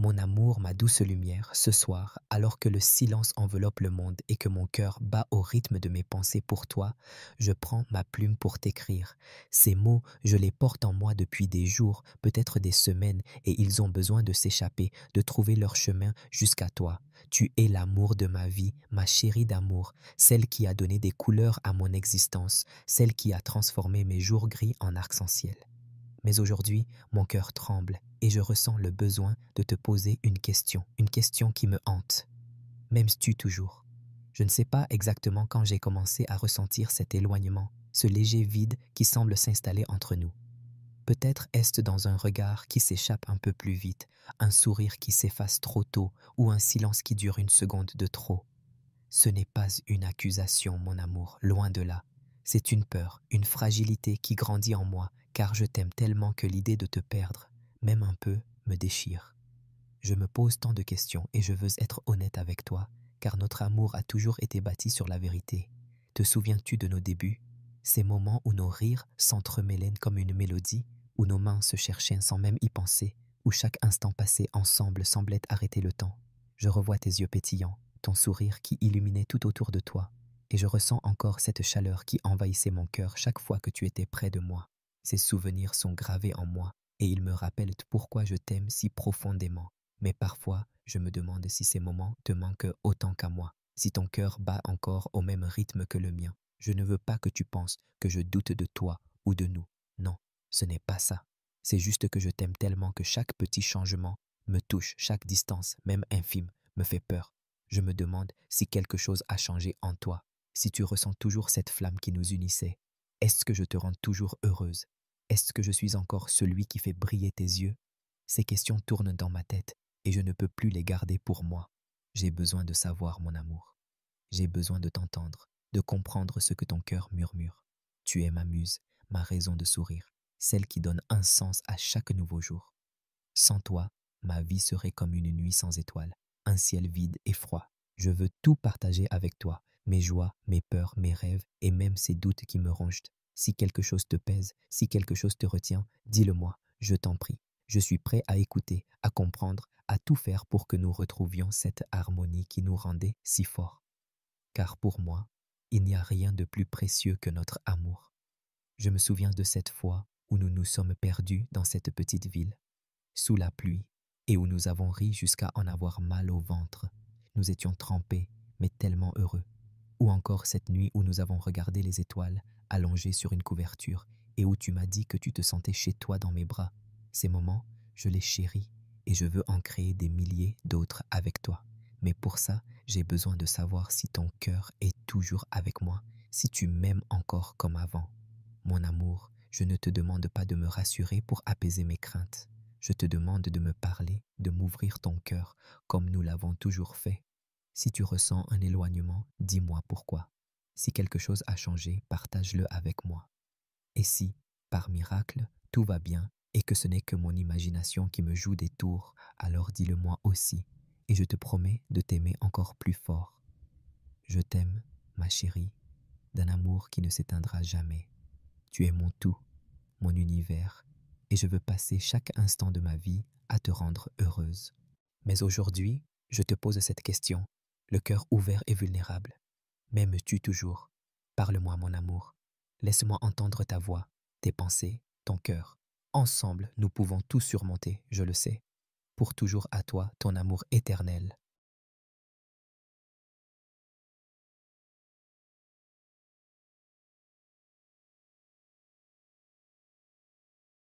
Mon amour, ma douce lumière, ce soir, alors que le silence enveloppe le monde et que mon cœur bat au rythme de mes pensées pour toi, je prends ma plume pour t'écrire. Ces mots, je les porte en moi depuis des jours, peut-être des semaines, et ils ont besoin de s'échapper, de trouver leur chemin jusqu'à toi. Tu es l'amour de ma vie, ma chérie d'amour, celle qui a donné des couleurs à mon existence, celle qui a transformé mes jours gris en arc-en-ciel. Mais aujourd'hui, mon cœur tremble et je ressens le besoin de te poser une question qui me hante. M'aimes-tu toujours? Je ne sais pas exactement quand j'ai commencé à ressentir cet éloignement, ce léger vide qui semble s'installer entre nous. Peut-être est-ce dans un regard qui s'échappe un peu plus vite, un sourire qui s'efface trop tôt ou un silence qui dure une seconde de trop. Ce n'est pas une accusation, mon amour, loin de là. C'est une peur, une fragilité qui grandit en moi, car je t'aime tellement que l'idée de te perdre, même un peu, me déchire. Je me pose tant de questions et je veux être honnête avec toi, car notre amour a toujours été bâti sur la vérité. Te souviens-tu de nos débuts? Ces moments où nos rires s'entremêlaient comme une mélodie, où nos mains se cherchaient sans même y penser, où chaque instant passé ensemble semblait arrêter le temps. Je revois tes yeux pétillants, ton sourire qui illuminait tout autour de toi, et je ressens encore cette chaleur qui envahissait mon cœur chaque fois que tu étais près de moi. Ces souvenirs sont gravés en moi, et ils me rappellent pourquoi je t'aime si profondément. Mais parfois, je me demande si ces moments te manquent autant qu'à moi, si ton cœur bat encore au même rythme que le mien. Je ne veux pas que tu penses que je doute de toi ou de nous. Non, ce n'est pas ça. C'est juste que je t'aime tellement que chaque petit changement me touche, chaque distance, même infime, me fait peur. Je me demande si quelque chose a changé en toi, si tu ressens toujours cette flamme qui nous unissait. Est-ce que je te rends toujours heureuse? Est-ce que je suis encore celui qui fait briller tes yeux? Ces questions tournent dans ma tête et je ne peux plus les garder pour moi. J'ai besoin de savoir, mon amour. J'ai besoin de t'entendre, de comprendre ce que ton cœur murmure. Tu es ma muse, ma raison de sourire, celle qui donne un sens à chaque nouveau jour. Sans toi, ma vie serait comme une nuit sans étoiles, un ciel vide et froid. Je veux tout partager avec toi, mes joies, mes peurs, mes rêves et même ces doutes qui me rongent. Si quelque chose te pèse, si quelque chose te retient, dis-le-moi, je t'en prie. Je suis prêt à écouter, à comprendre, à tout faire pour que nous retrouvions cette harmonie qui nous rendait si forts. Car pour moi, il n'y a rien de plus précieux que notre amour. Je me souviens de cette fois où nous nous sommes perdus dans cette petite ville, sous la pluie, et où nous avons ri jusqu'à en avoir mal au ventre. Nous étions trempés, mais tellement heureux. Ou encore cette nuit où nous avons regardé les étoiles, allongées sur une couverture, et où tu m'as dit que tu te sentais chez toi dans mes bras. Ces moments, je les chéris, et je veux en créer des milliers d'autres avec toi. Mais pour ça, j'ai besoin de savoir si ton cœur est toujours avec moi, si tu m'aimes encore comme avant. Mon amour, je ne te demande pas de me rassurer pour apaiser mes craintes. Je te demande de me parler, de m'ouvrir ton cœur, comme nous l'avons toujours fait. Si tu ressens un éloignement, dis-moi pourquoi. Si quelque chose a changé, partage-le avec moi. Et si, par miracle, tout va bien et que ce n'est que mon imagination qui me joue des tours, alors dis-le moi aussi, et je te promets de t'aimer encore plus fort. Je t'aime, ma chérie, d'un amour qui ne s'éteindra jamais. Tu es mon tout, mon univers, et je veux passer chaque instant de ma vie à te rendre heureuse. Mais aujourd'hui, je te pose cette question, le cœur ouvert et vulnérable. M'aimes-tu toujours? Parle-moi, mon amour. Laisse-moi entendre ta voix, tes pensées, ton cœur. Ensemble, nous pouvons tout surmonter, je le sais. Pour toujours à toi, ton amour éternel,